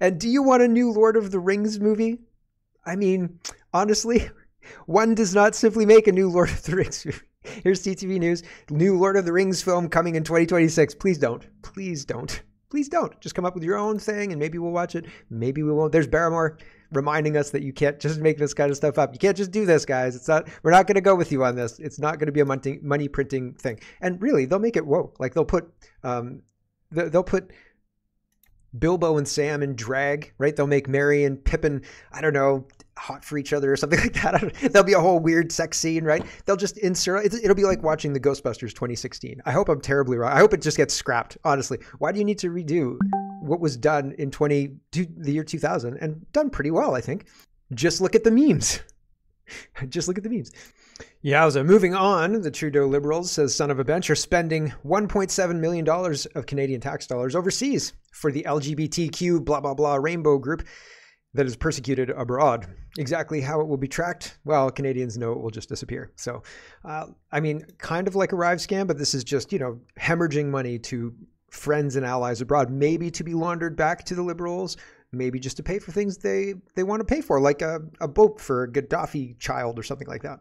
And do you want a new Lord of the Rings movie? I mean, honestly, one does not simply make a new Lord of the Rings movie. Here's TTV News. New Lord of the Rings film coming in 2026. Please don't. Please don't. Please don't. Just come up with your own thing and maybe we'll watch it. Maybe we won't. There's Barrymore reminding us that you can't just make this kind of stuff up. You can't just do this, guys. We're not going to go with you on this. It's not going to be a money printing thing. And really, they'll make it woke. Like they'll put Bilbo and Sam in drag, right? They'll make Merry and Pippin, I don't know, hot for each other or something like that. There'll be a whole weird sex scene, right? They'll just insert, it'll be like watching the Ghostbusters 2016. I hope I'm terribly wrong. I hope it just gets scrapped, honestly. Why do you need to redo what was done in the year 2000 and done pretty well, I think? Just look at the memes. Just look at the memes. Yowza. Moving on, the Trudeau Liberals, says son of a bench, are spending $1.7 million of Canadian tax dollars overseas for the LGBTQ blah, blah, blah rainbow group that is persecuted abroad. Exactly how it will be tracked? Well, Canadians know it will just disappear. So, I mean, kind of like a Rive scam, but this is just, hemorrhaging money to friends and allies abroad, maybe to be laundered back to the Liberals, maybe just to pay for things they want to pay for, like a boat for a Gaddafi child or something like that,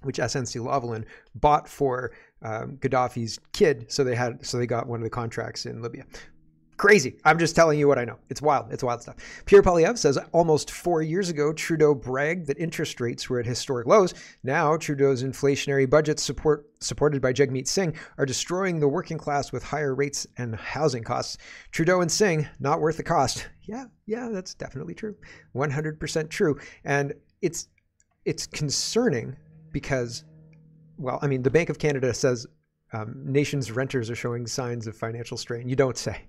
which SNC Lavalin bought for Gaddafi's kid. So they got one of the contracts in Libya. Crazy. I'm just telling you what I know. It's wild. It's wild stuff. Pierre Poilievre says almost 4 years ago, Trudeau bragged that interest rates were at historic lows. Now, Trudeau's inflationary budgets supported by Jagmeet Singh are destroying the working class with higher rates and housing costs. Trudeau and Singh, not worth the cost. Yeah, that's definitely true. 100% true. And it's concerning because, well, I mean, the Bank of Canada says nation's renters are showing signs of financial strain. You don't say.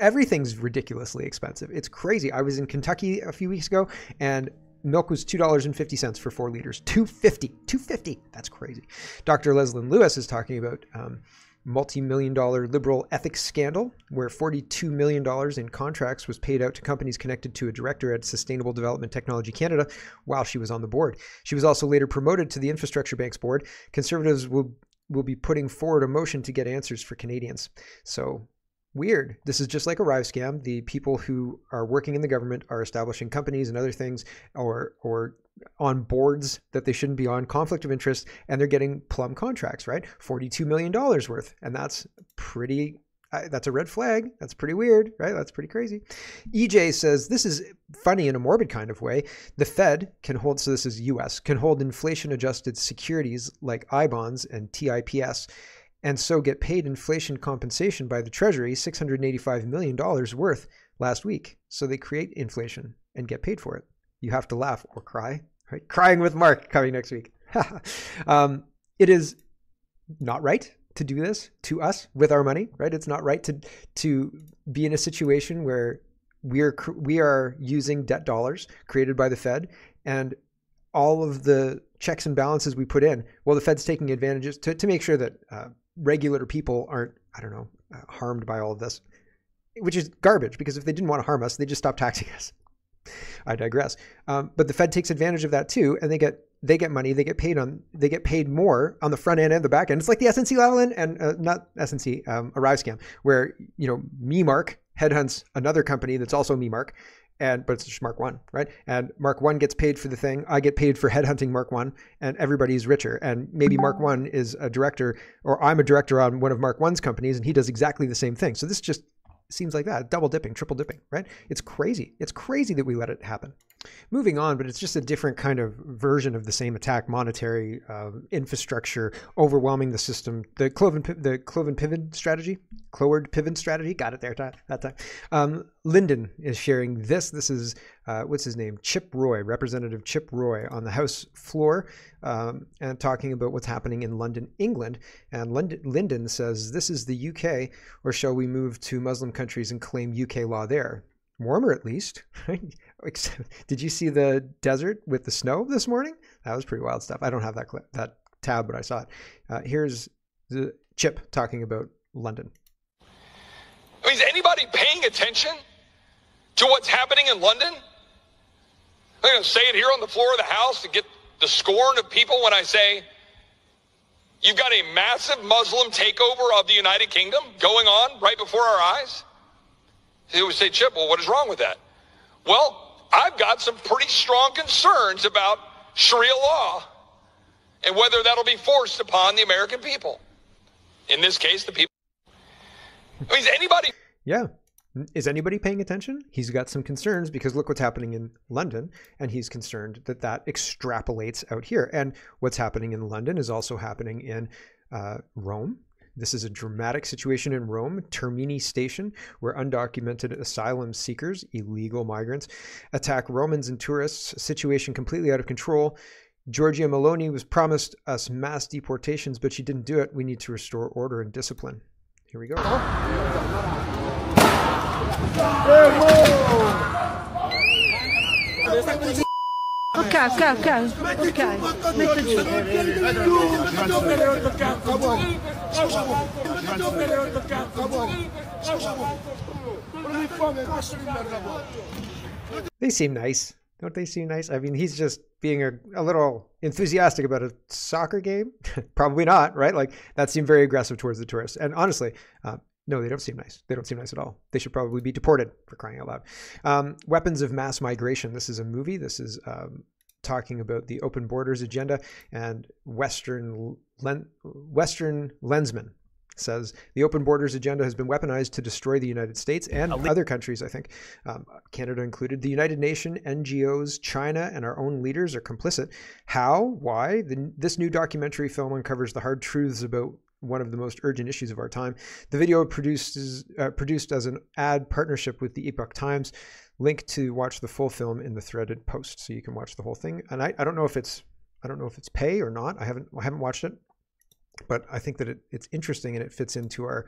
Everything's ridiculously expensive. It's crazy. I was in Kentucky a few weeks ago and milk was $2.50 for 4 liters. $2.50. That's crazy. Dr. Leslyn Lewis is talking about multi-million-dollar liberal ethics scandal where $42 million in contracts was paid out to companies connected to a director at Sustainable Development Technology Canada while she was on the board. She was also later promoted to the Infrastructure Bank's board. Conservatives will be putting forward a motion to get answers for Canadians. So weird. This is just like a Rive scam. The people who are working in the government are establishing companies and other things or on boards that they shouldn't be on, conflict of interest, and they're getting plum contracts, right? $42 million worth. And that's that's a red flag. That's pretty weird, right? That's pretty crazy. EJ says, this is funny in a morbid kind of way. The Fed can hold, so this is US, can hold inflation adjusted securities like I-bonds and TIPS and so get paid inflation compensation by the Treasury, $685 million worth last week. So they create inflation and get paid for it. You have to laugh or cry, right? Crying with Mark coming next week. It is not right to do this to us with our money, right? It's not right to be in a situation where we are using debt dollars created by the Fed and all of the checks and balances we put in. Well, the Fed's taking advantages to make sure that regular people aren't, harmed by all of this, which is garbage because if they didn't want to harm us, they just stop taxing us. I digress. But the Fed takes advantage of that too, and they get money. They get paid more on the front end and the back end. It's like the SNC Lavalin and not SNC, Arrive scam, where MeMark headhunts another company that's also MeMark, but it's just Mark One, right? And Mark One gets paid for the thing. I get paid for headhunting Mark One, and everybody's richer. And maybe Mark One is a director, or I'm a director on one of Mark One's companies, and he does exactly the same thing. So this just seems like that, double dipping, triple dipping, right? It's crazy. It's crazy that we let it happen. Moving on, but it's just a different kind of version of the same attack, monetary infrastructure, overwhelming the system, the cloven pivot strategy, got it there that time. Lyndon is sharing this. This is, what's his name? Chip Roy, Representative Chip Roy on the House floor and talking about what's happening in London, England. And Lyndon says, this is the UK, or shall we move to Muslim countries and claim UK law there? Warmer at least. Did you see the desert with the snow this morning? That was pretty wild stuff. I don't have that tab, but I saw it. Here's the Chip talking about London. I mean, is anybody paying attention to what's happening in London? I'm going to say it here on the floor of the House to get the scorn of people when I say you've got a massive Muslim takeover of the United Kingdom going on right before our eyes. They would say, Chip, well, what is wrong with that? Well, I've got some pretty strong concerns about Sharia law and whether that'll be forced upon the American people. In this case, the people. I mean, is anybody? Yeah. Is anybody paying attention? He's got some concerns because look what's happening in London, and he's concerned that that extrapolates out here. And what's happening in London is also happening in Rome. This is a dramatic situation in Rome, Termini Station, where undocumented asylum seekers, illegal migrants, attack Romans and tourists, a situation completely out of control. Giorgia Meloni was promised us mass deportations, but she didn't do it. We need to restore order and discipline. Here we go. Okay. They seem nice. Don't they seem nice? I mean, he's just being a little enthusiastic about a soccer game. Probably not, right? Like, that seemed very aggressive towards the tourists. And honestly, no, they don't seem nice. They don't seem nice at all. They should probably be deported, for crying out loud. Weapons of mass migration. This is a movie. This is talking about the open borders agenda. And Western Lensman says the open borders agenda has been weaponized to destroy the United States and other countries, I think, Canada included. The United Nations, NGOs, China, and our own leaders are complicit. How? Why? This new documentary film uncovers the hard truths about one of the most urgent issues of our time. The video produced as an ad partnership with the Epoch Times. Link to watch the full film in the threaded post, so you can watch the whole thing. And I don't know if it's pay or not. I haven't watched it. But I think that it's interesting and it fits into our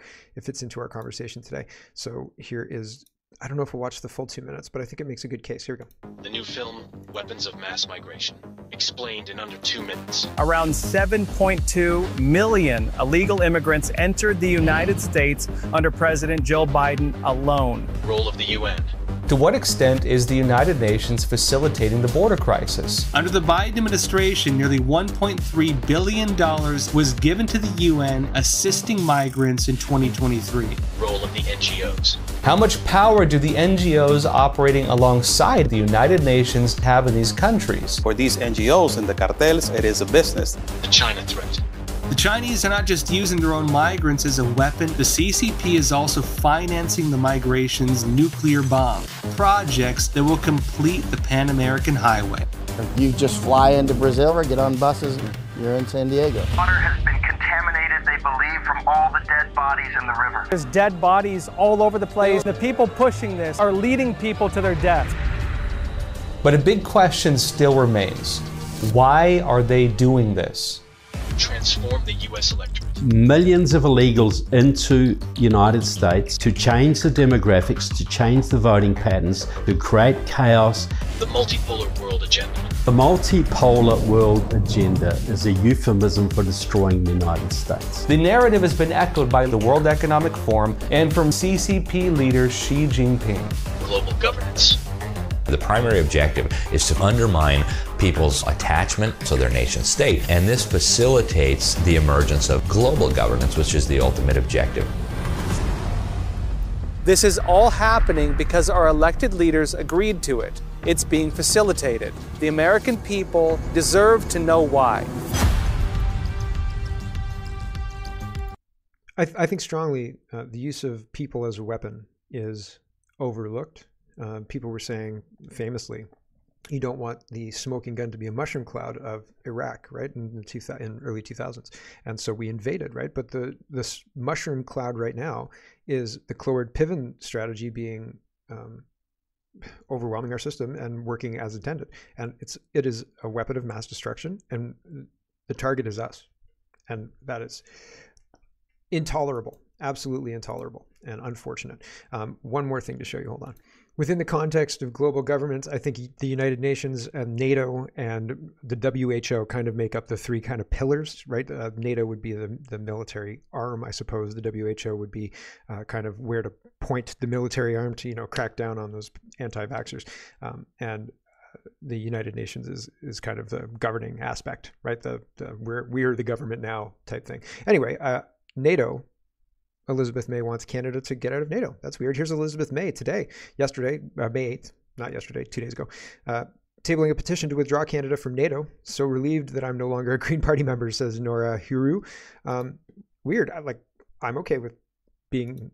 conversation today. So here is, I don't know if we'll watch the full 2 minutes, but I think it makes a good case. Here we go. The new film, Weapons of Mass Migration, explained in under 2 minutes. Around 7.2 million illegal immigrants entered the United States under President Joe Biden alone. Role of the UN. To what extent is the United Nations facilitating the border crisis? Under the Biden administration, nearly $1.3 billion was given to the UN assisting migrants in 2023. Role of the NGOs. How much power do the NGOs operating alongside the United Nations have in these countries? For these NGOs and the cartels, it is a business. The China threat. The Chinese are not just using their own migrants as a weapon. The CCP is also financing the migration's nuclear bomb projects that will complete the Pan-American Highway. You just fly into Brazil or get on buses, you're in San Diego. Water has been contaminated, they believe, from all the dead bodies in the river. There's dead bodies all over the place. The people pushing this are leading people to their death. But a big question still remains. Why are they doing this? Transform the U.S. electorate. Millions of illegals into the United States to change the demographics, to change the voting patterns, to create chaos. The multipolar world agenda. The multipolar world agenda is a euphemism for destroying the United States. The narrative has been echoed by the World Economic Forum and from CCP leader Xi Jinping. Global governance. The primary objective is to undermine people's attachment to their nation state, and this facilitates the emergence of global governance, which is the ultimate objective. This is all happening because our elected leaders agreed to it. It's being facilitated. The American people deserve to know why. I think strongly the use of people as a weapon is overlooked. People were saying famously, you don't want the smoking gun to be a mushroom cloud of Iraq, right, in early 2000s. And so we invaded, right? But this mushroom cloud right now is the Cloward-Piven strategy being overwhelming our system and working as intended. And it is a weapon of mass destruction, and the target is us. And that is intolerable, absolutely intolerable and unfortunate. One more thing to show you, hold on. Within the context of global governments, I think the United Nations and NATO and the WHO kind of make up the three kind of pillars, right? NATO would be the military arm, I suppose. The WHO would be kind of where to point the military arm to, crack down on those anti-vaxxers. And the United Nations is kind of the governing aspect, right? We're the government now type thing. Anyway, NATO Elizabeth May wants Canada to get out of NATO. That's weird. Here's Elizabeth May yesterday, May 8th, not yesterday, 2 days ago, tabling a petition to withdraw Canada from NATO. So relieved that I'm no longer a Green Party member, says Nora Huru. Weird. I'm okay with getting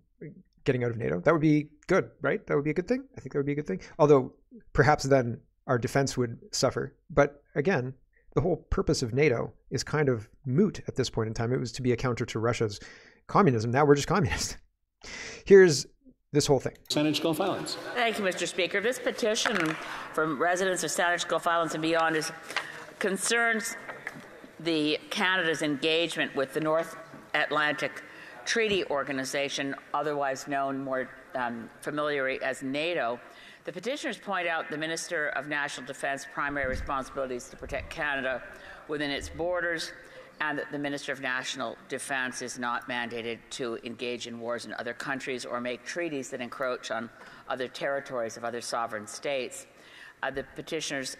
out of NATO. That would be good, right? That would be a good thing. I think that would be a good thing. Although perhaps then our defense would suffer. But again, the whole purpose of NATO is kind of moot at this point in time. It was to be a counter to Russia's communism. Now we're just communist. Here's this whole thing. Saanich Gulf Islands. Thank you, Mr. Speaker. This petition from residents of Saanich Gulf Islands and beyond concerns Canada's engagement with the North Atlantic Treaty Organization, otherwise known more familiarly as NATO. The petitioners point out the Minister of National Defence primary responsibilities to protect Canada within its borders, and that the Minister of National Defence is not mandated to engage in wars in other countries or make treaties that encroach on other territories of other sovereign states. The petitioners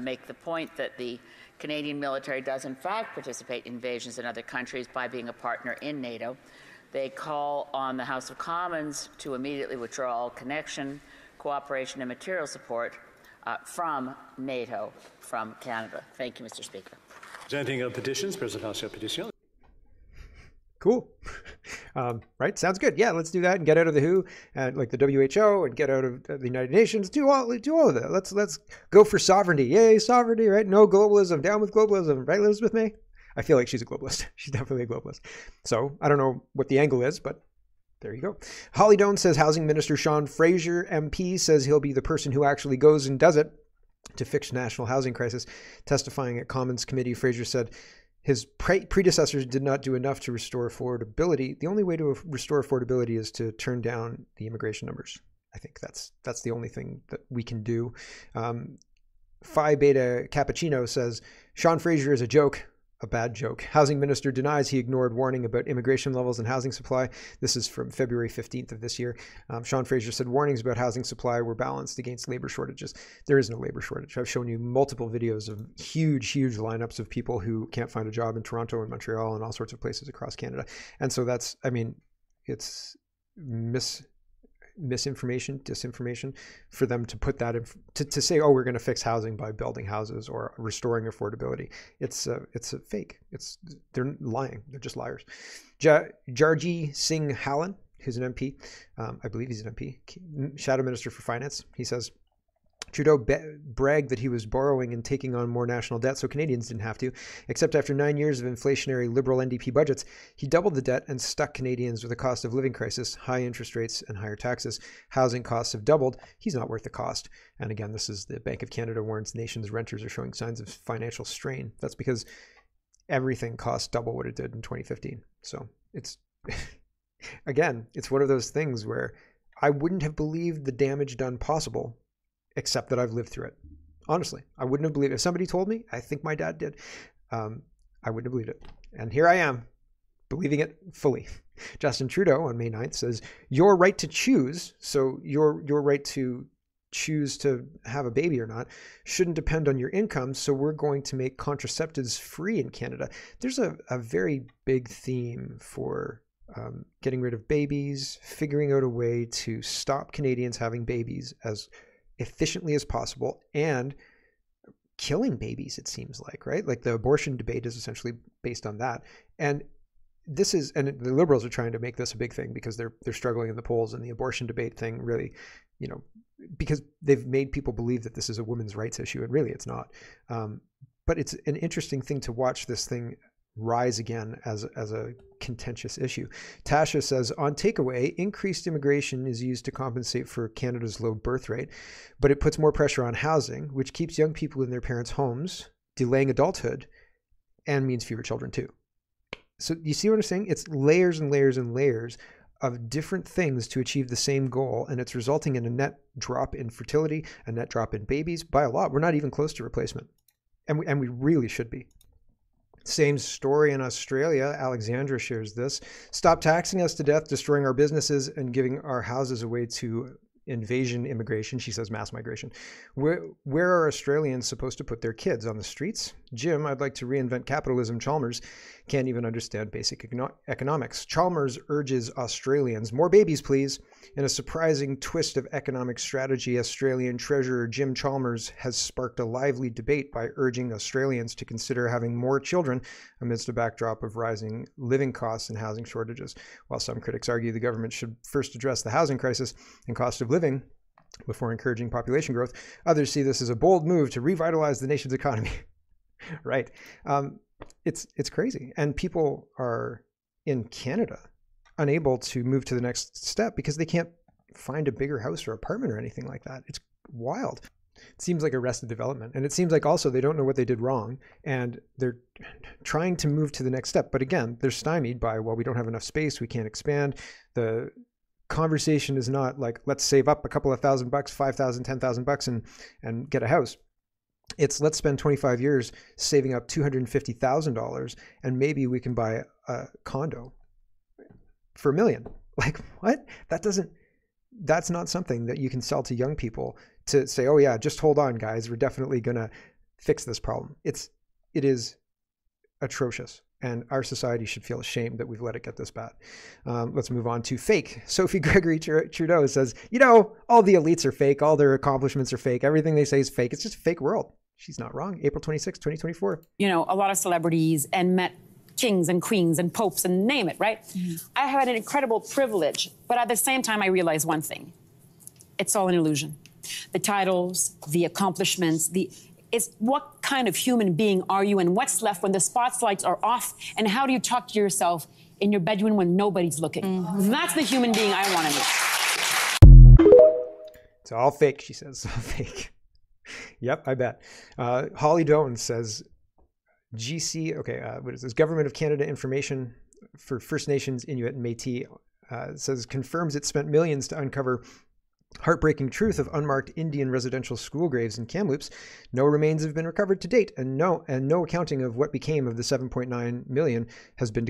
make the point that the Canadian military does in fact participate in invasions in other countries by being a partner in NATO. They call on the House of Commons to immediately withdraw all connection, cooperation and material support from NATO from Canada. Thank you, Mr. Speaker. Presenting petitions, Presidential Petition. Cool. Right? Sounds good. Yeah, let's do that and get out of the WHO and like the WHO and get out of the United Nations. Do all of that. Let's go for sovereignty. Yay, sovereignty, right? No globalism. Down with globalism. Right, Elizabeth May? I feel like she's a globalist. She's definitely a globalist. So I don't know what the angle is, but there you go. Holly Doan says Housing Minister Sean Fraser, MP, says he'll be the person who actually goes and does it to fix national housing crisis. Testifying at Commons Committee, Fraser said his predecessors did not do enough to restore affordability. The only way to restore affordability is to turn down the immigration numbers. I think that's the only thing that we can do. Phi Beta Cappuccino says Sean Fraser is a joke. A bad joke. Housing Minister denies he ignored warning about immigration levels and housing supply. This is from February 15th of this year. Sean Fraser said warnings about housing supply were balanced against labor shortages. There is no labor shortage. I've shown you multiple videos of huge lineups of people who can't find a job in Toronto and Montreal and all sorts of places across Canada. And so that's, I mean, it's misinformation, disinformation for them to put that in, to say, oh, we're going to fix housing by building houses or restoring affordability. It's a fake. They're lying. They're just liars. Jarji Singh Hallan, who's an MP, I believe he's an MP, Shadow Minister for Finance. He says Trudeau bragged that he was borrowing and taking on more national debt so Canadians didn't have to, except after 9 years of inflationary Liberal NDP budgets, he doubled the debt and stuck Canadians with a cost of living crisis, high interest rates and higher taxes. Housing costs have doubled. He's not worth the cost. And again, this is the Bank of Canada warns nation's renters are showing signs of financial strain. That's because everything costs double what it did in 2015. So it's, again, it's one of those things where I wouldn't have believed the damage done possible except that I've lived through it. Honestly, I wouldn't have believed it. If somebody told me, I think my dad did, I wouldn't have believed it. And here I am, believing it fully. Justin Trudeau on May 9th says, your right to choose, so your right to choose to have a baby or not, shouldn't depend on your income, so we're going to make contraceptives free in Canada. There's a very big theme for getting rid of babies, figuring out a way to stop Canadians having babies as efficiently as possible, and killing babies, it seems like, right? Like the abortion debate is essentially based on that. And this is, and the Liberals are trying to make this a big thing because they're struggling in the polls, and the abortion debate thing really, you know, because they've made people believe that this is a women's rights issue, and really it's not. But it's an interesting thing to watch this thing rise again as a contentious issue. Tasha says, on takeaway, increased immigration is used to compensate for Canada's low birth rate, but it puts more pressure on housing, which keeps young people in their parents' homes, delaying adulthood, and means fewer children too. So you see what I'm saying? It's layers and layers and layers of different things to achieve the same goal, and it's resulting in a net drop in fertility, a net drop in babies by a lot. We're not even close to replacement, and we really should be. Same story in Australia. Alexandra shares this. Stop taxing us to death, destroying our businesses, and giving our houses away to invasion immigration. She says mass migration. Where are Australians supposed to put their kids? On the streets? Jim, I'd like to reinvent capitalism. Chalmers can't even understand basic economics. Chalmers urges Australians, more babies, please. In a surprising twist of economic strategy, Australian Treasurer Jim Chalmers has sparked a lively debate by urging Australians to consider having more children amidst a backdrop of rising living costs and housing shortages. While some critics argue the government should first address the housing crisis and cost of living before encouraging population growth, others see this as a bold move to revitalize the nation's economy. Right. It's crazy. And people are in Canada unable to move to the next step because they can't find a bigger house or apartment or anything like that. It's wild. It seems like arrested development. And it seems like also they don't know what they did wrong and they're trying to move to the next step. But again, they're stymied by, well, we don't have enough space. We can't expand. The conversation is not like, let's save up a couple of $1,000, $5,000, $10,000 and get a house. It's let's spend 25 years saving up $250,000 and maybe we can buy a condo for $1 million. Like what? That's not something that you can sell to young people to say, oh yeah, just hold on guys. We're definitely going to fix this problem. It is atrocious. And our society should feel ashamed that we've let it get this bad. Let's move on to fake. Sophie Gregory Trudeau says, all the elites are fake. All their accomplishments are fake. Everything they say is fake. It's just a fake world. She's not wrong. April 26, 2024. A lot of celebrities and met kings and queens and popes and name it, right? Mm-hmm. I had an incredible privilege, but at the same time, I realized one thing. It's all an illusion. The titles, the accomplishments, it's what kind of human being are you and what's left when the spotlights are off and how do you talk to yourself in your bedroom when nobody's looking? Mm-hmm. That's the human being I want to be. It's all fake, she says. All fake. Yep, I bet. Holly Doan says, GC, what is this? Government of Canada information for First Nations, Inuit, and Métis says, confirms it spent millions to uncover heartbreaking truth of unmarked Indian residential school graves in Kamloops. No remains have been recovered to date, and no accounting of what became of the 7.9 million has been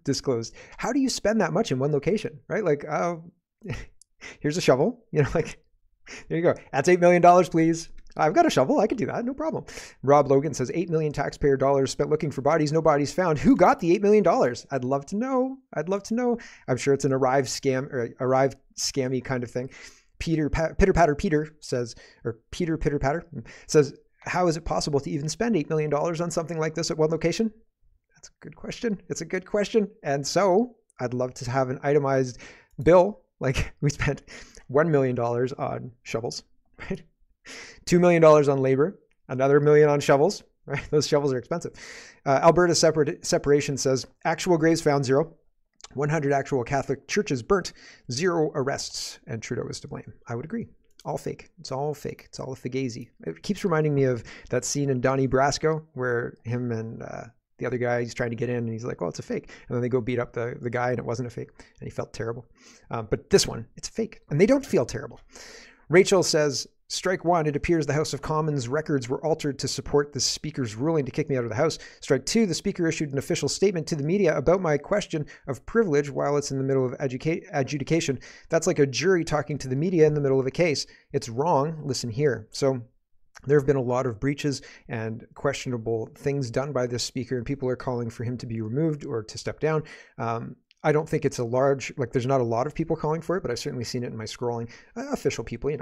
disclosed. How do you spend that much in one location, right? Like, here's a shovel, there you go. That's $8 million, please. I've got a shovel. I could do that. No problem. Rob Logan says 8 million taxpayer dollars spent looking for bodies. No bodies found. Who got the $8 million? I'd love to know. I'm sure it's an arrived scammy kind of thing. Peter Pitter says, how is it possible to even spend $8 million on something like this at one location? That's a good question. It's a good question. And so I'd love to have an itemized bill. Like we spent $1 million on shovels, right? $2 million on labor, another $1 million on shovels, right? Those shovels are expensive. Alberta Separation says, actual graves found 0. 100 actual Catholic churches burnt, 0 arrests, and Trudeau is to blame. I would agree. All fake. It's all fake. It's all a fugazi. It keeps reminding me of that scene in Donnie Brasco where him and the other guy, he's trying to get in and he's like, oh, it's a fake. And then they go beat up the guy and it wasn't a fake. And he felt terrible. But this one, it's fake. And they don't feel terrible. Rachel says, Strike 1, it appears the House of Commons records were altered to support the Speaker's ruling to kick me out of the House. Strike 2, the Speaker issued an official statement to the media about my question of privilege while it's in the middle of adjudication. That's like a jury talking to the media in the middle of a case. It's wrong. Listen here. So there have been a lot of breaches and questionable things done by this Speaker, and people are calling for him to be removed or to step down. I don't think it's there's not a lot of people calling for it, but I've certainly seen it in my scrolling. Official people,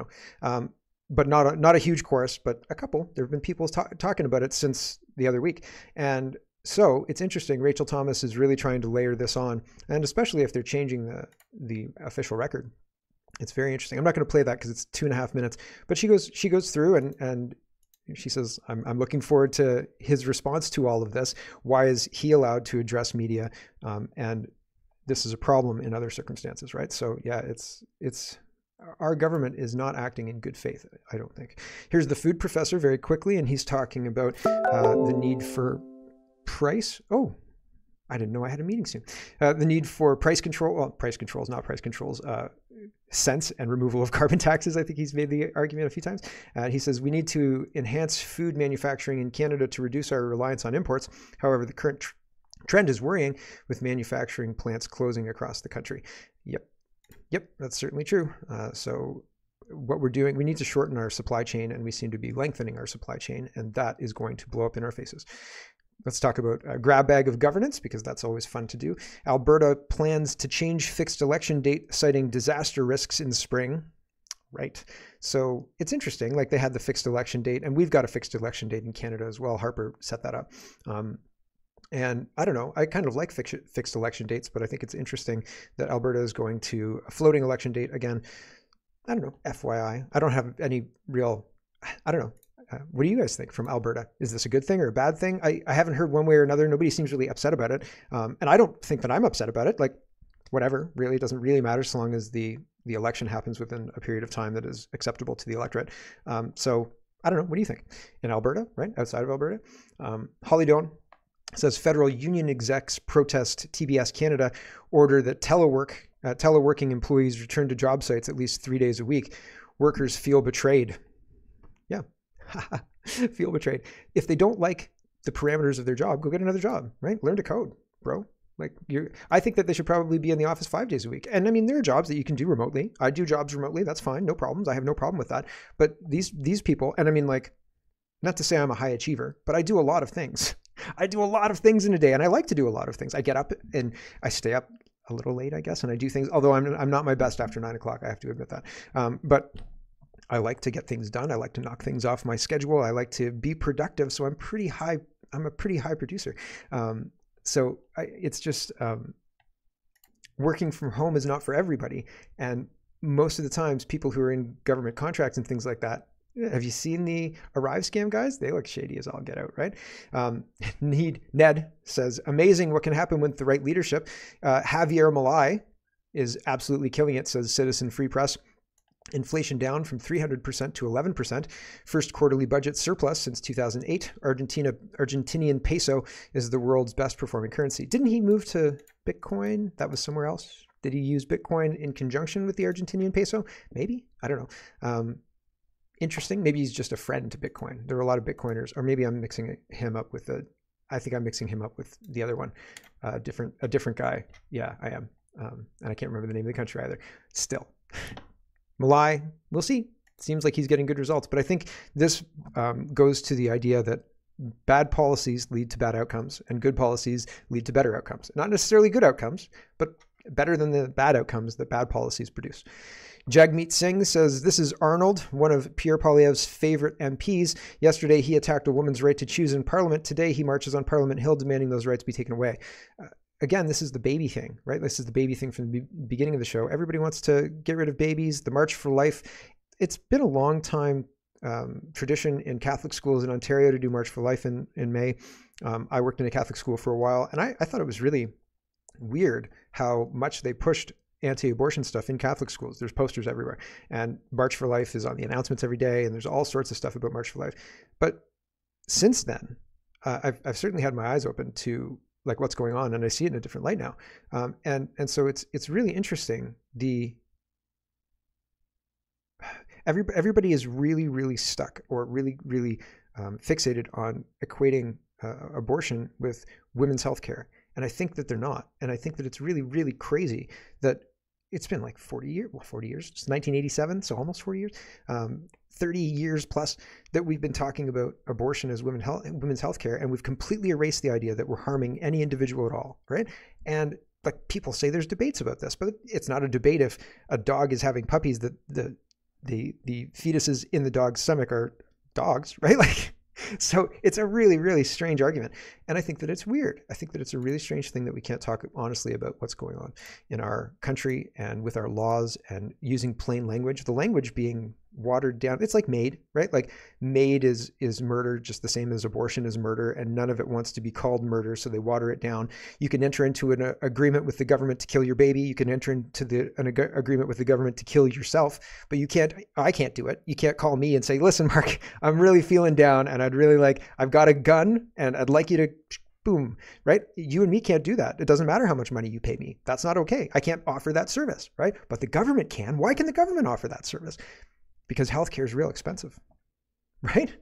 but not a huge chorus, but a couple. There have been people talking about it since the other week. And so it's interesting. Rachel Thomas is really trying to layer this on, and especially if they're changing the official record. It's very interesting. I'm not going to play that because it's 2.5 minutes, but she goes through and she says, I'm looking forward to his response to all of this. Why is he allowed to address media? And this is a problem in other circumstances, right? So yeah, it's our government is not acting in good faith, I don't think. Here's the food professor very quickly, and he's talking about the need for price. Oh, I didn't know I had a meeting soon. The need for price control, well, price controls, not price controls, sense and removal of carbon taxes. I think he's made the argument a few times. He says we need to enhance food manufacturing in Canada to reduce our reliance on imports. However, the current trend is worrying with manufacturing plants closing across the country. Yep, that's certainly true. So what we're doing, we need to shorten our supply chain, and we seem to be lengthening our supply chain, and that is going to blow up in our faces. Let's talk about a grab bag of governance, because that's always fun to do. Alberta plans to change fixed election date, citing disaster risks in spring. Right. So it's interesting. Like, they had the fixed election date, and we've got a fixed election date in Canada as well. Harper set that up. And I don't know, I kind of like fixed election dates, but I think it's interesting that Alberta is going to a floating election date again. I don't know, FYI. I don't have any real, I don't know. What do you guys think from Alberta? Is this a good thing or a bad thing? I haven't heard one way or another. Nobody seems really upset about it. And I don't think that I'm upset about it. Like, whatever, really, it doesn't really matter so long as the election happens within a period of time that is acceptable to the electorate. So I don't know. What do you think? In Alberta, right? Outside of Alberta? Holly Doan says federal union execs protest TBS Canada order that teleworking employees return to job sites at least 3 days a week. Workers feel betrayed. Yeah. Feel betrayed. If they don't like the parameters of their job, go get another job, right? Learn to code, bro. Like, I think that they should probably be in the office 5 days a week. And I mean, there are jobs that you can do remotely. I do jobs remotely. That's fine. No problems. I have no problem with that. But these people, and I mean, like, not to say I'm a high achiever, but I do a lot of things. I do a lot of things in a day, and I like to do a lot of things. I get up and I stay up a little late, I guess, and I do things, although I'm not my best after 9 o'clock. I have to admit that. But I like to get things done. I like to knock things off my schedule. I like to be productive. So I'm a pretty high producer. So it's just working from home is not for everybody. And most of the times, people who are in government contracts and things like that, have you seen the Arrive scam guys? They look shady as all get out, right? Ned says, amazing what can happen with the right leadership. Javier Malai is absolutely killing it, says Citizen Free Press. Inflation down from 300% to 11%. First quarterly budget surplus since 2008. Argentinian peso is the world's best performing currency. Didn't he move to Bitcoin? That was somewhere else. Did he use Bitcoin in conjunction with the Argentinian peso? Maybe. I don't know. Interesting. Maybe he's just a friend to Bitcoin. There are a lot of Bitcoiners, or maybe I'm mixing him up with I think I'm mixing him up with the other one. A different guy. Yeah, I am. And I can't remember the name of the country either. Still. Malai, we'll see. Seems like he's getting good results. But I think this goes to the idea that bad policies lead to bad outcomes and good policies lead to better outcomes. Not necessarily good outcomes, but better than the bad outcomes that bad policies produce. Jagmeet Singh says, this is Arnold, one of Pierre Poilievre's favorite MPs. Yesterday, he attacked a woman's right to choose in Parliament. Today, he marches on Parliament Hill demanding those rights be taken away. Again, this is the baby thing, right? This is the baby thing from the beginning of the show. Everybody wants to get rid of babies, the March for Life. It's been a long time tradition in Catholic schools in Ontario to do March for Life in May. I worked in a Catholic school for a while, and I thought it was really weird how much they pushed anti-abortion stuff in Catholic schools. There's posters everywhere. And March for Life is on the announcements every day, and there's all sorts of stuff about March for Life. But since then, I've certainly had my eyes open to like what's going on, and I see it in a different light now. And so it's really interesting. Everybody is really, really stuck or really, really fixated on equating abortion with women's health care. And I think that they're not. And I think that it's really, really crazy that it's been like 40 years, it's 1987, so almost 40 years, 30 years plus that we've been talking about abortion as women's health care, and we've completely erased the idea that we're harming any individual at all, right? And like people say there's debates about this, but it's not a debate if a dog is having puppies, that the fetuses in the dog's stomach are dogs, right? Like, so it's a really, really strange argument. And I think that it's weird. I think that it's a really strange thing that we can't talk honestly about what's going on in our country and with our laws and using plain language, the language being watered down. It's like MAID, right? Like MAID is murder just the same as abortion is murder, and none of it wants to be called murder, so they water it down. You can enter into an agreement with the government to kill your baby. You can enter into an agreement with the government to kill yourself, but I can't do it. You can't call me and say, listen, Mark, I'm really feeling down and I've got a gun and I'd like you to boom, right? You and me can't do that. It doesn't matter how much money you pay me. That's not okay. I can't offer that service, right? But the government can. Why can the government offer that service? Because healthcare is real expensive, right?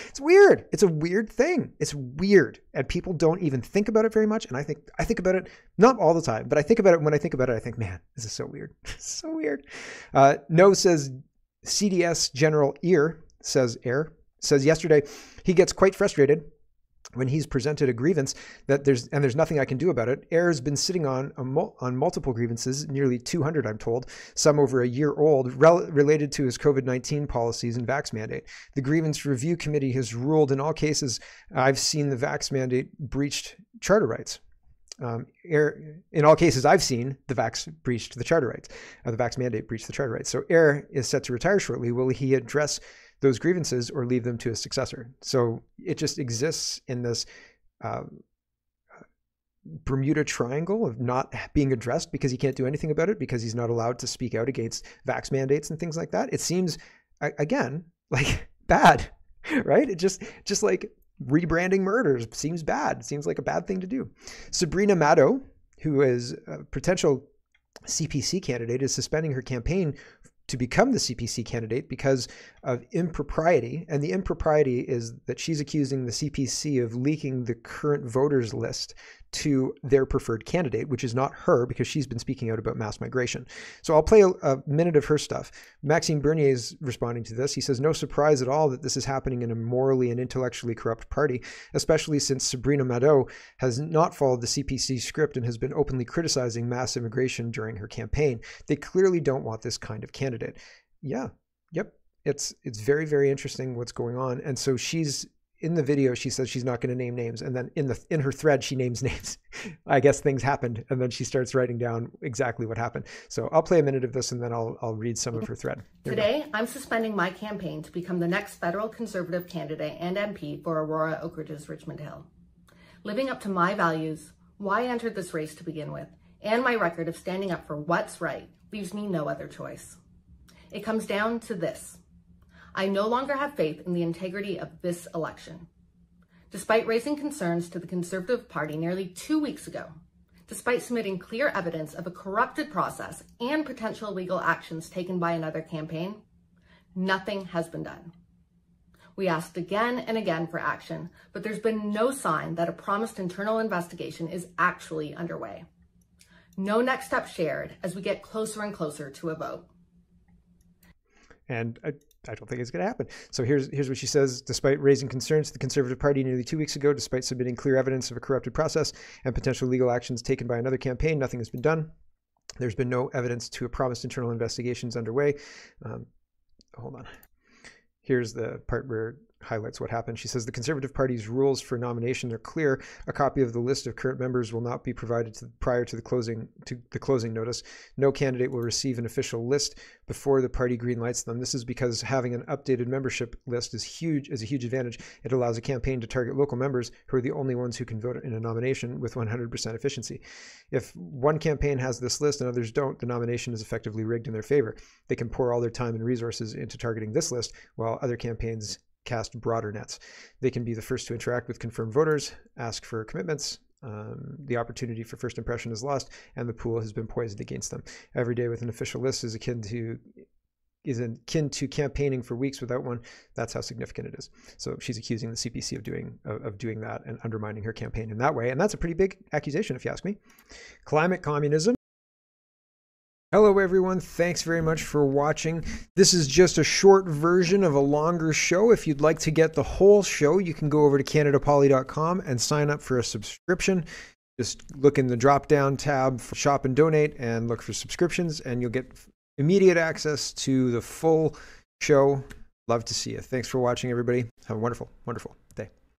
It's weird. It's a weird thing. It's weird. And people don't even think about it very much. And I think about it, not all the time, but I think about it. When I think about it, I think, man, this is so weird. So weird. No says, CDS General says yesterday he gets quite frustrated when he's presented a grievance that there's nothing I can do about it. Air has been sitting on multiple grievances, nearly 200, I'm told, some over a year old, related to his COVID-19 policies and vax mandate. The grievance review committee has ruled in all cases I've seen the vax mandate breached charter rights. In all cases I've seen, the vax breached the charter rights. The vax mandate breached the charter rights. So Air is set to retire shortly. Will he address those grievances or leave them to a successor? So it just exists in this Bermuda Triangle of not being addressed because he can't do anything about it, because he's not allowed to speak out against vax mandates and things like that. It seems, again, like bad, right? It just like rebranding murders seems bad. It seems like a bad thing to do. Sabrina M, who is a potential CPC candidate, is suspending her campaign to become the CPC candidate because of impropriety. And the impropriety is that she's accusing the CPC of leaking the current voters list to their preferred candidate, which is not her, because she's been speaking out about mass migration. So I'll play a minute of her stuff. Maxime Bernier is responding to this. He says, no surprise at all that this is happening in a morally and intellectually corrupt party, especially since Sabrina M has not followed the CPC script and has been openly criticizing mass immigration during her campaign. They clearly don't want this kind of candidate. Yeah, yep. It's very, very interesting what's going on. And so she's, in the video, she says she's not going to name names, and then in her thread she names names. I guess things happened, and then she starts writing down exactly what happened. So I'll play a minute of this, and then I'll read some of her thread. Today, I'm suspending my campaign to become the next federal conservative candidate and MP for Aurora Oak Ridge's Richmond Hill. Living up to my values, why I entered this race to begin with, and my record of standing up for what's right leaves me no other choice. It comes down to this. I no longer have faith in the integrity of this election. Despite raising concerns to the Conservative Party nearly 2 weeks ago, despite submitting clear evidence of a corrupted process and potential legal actions taken by another campaign, nothing has been done. We asked again and again for action, but there's been no sign that a promised internal investigation is actually underway. No next step shared as we get closer and closer to a vote. And I don't think it's going to happen. So here's what she says. Despite raising concerns to the Conservative Party nearly 2 weeks ago, despite submitting clear evidence of a corrupted process and potential legal actions taken by another campaign, nothing has been done. There's been no evidence to a promised internal investigations underway. Hold on. Here's the part where it highlights what happened. She says the Conservative Party's rules for nomination are clear. A copy of the list of current members will not be provided prior to the closing notice. No candidate will receive an official list before the party greenlights them. This is because having an updated membership list is a huge advantage. It allows a campaign to target local members who are the only ones who can vote in a nomination with 100% efficiency. If one campaign has this list and others don't, the nomination is effectively rigged in their favor. They can pour all their time and resources into targeting this list while other campaigns cast broader nets. They can be the first to interact with confirmed voters, ask for commitments. The opportunity for first impression is lost, and the pool has been poisoned against them. Every day with an official list is akin to campaigning for weeks without one. That's how significant it is. So she's accusing the CPC of doing that and undermining her campaign in that way, and that's a pretty big accusation, if you ask me. Climate communism. Hello everyone, thanks very much for watching. This is just a short version of a longer show. If you'd like to get the whole show, you can go over to CanadaPoly.com and sign up for a subscription. Just look in the drop-down tab for Shop and Donate and look for subscriptions, and you'll get immediate access to the full show. Love to see you. Thanks for watching, everybody. Have a wonderful, wonderful day.